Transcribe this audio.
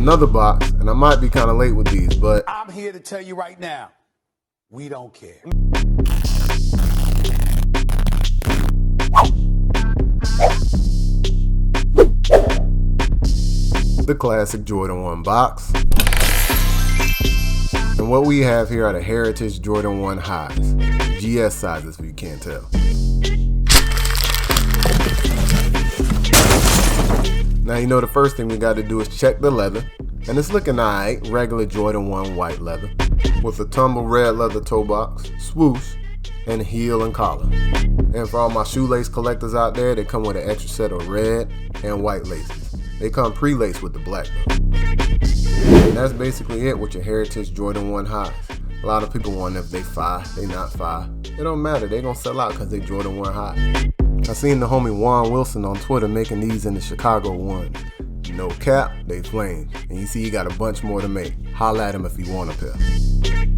Another box, and I might be kind of late with these, but I'm here to tell you right now, we don't care. the classic Jordan 1 box. And what we have here are the Heritage Jordan 1 highs. GS sizes if you can't tell. Now you know the first thing we got to do is check the leather. And it's looking alright, regular Jordan 1 white leather. With a tumble red leather toe box, swoosh, and heel and collar. And for all my shoelace collectors out there, they come with an extra set of red and white laces. They come pre-laced with the black though. And that's basically it with your Heritage Jordan 1 highs. A lot of people wonder if they fire, they not fire. It don't matter, they gonna sell out because they Jordan 1 high. I seen the homie Juan Wilson on Twitter making these in the Chicago ones. No cap, they flame. And you see he got a bunch more to make. Holla at him if you want a pair.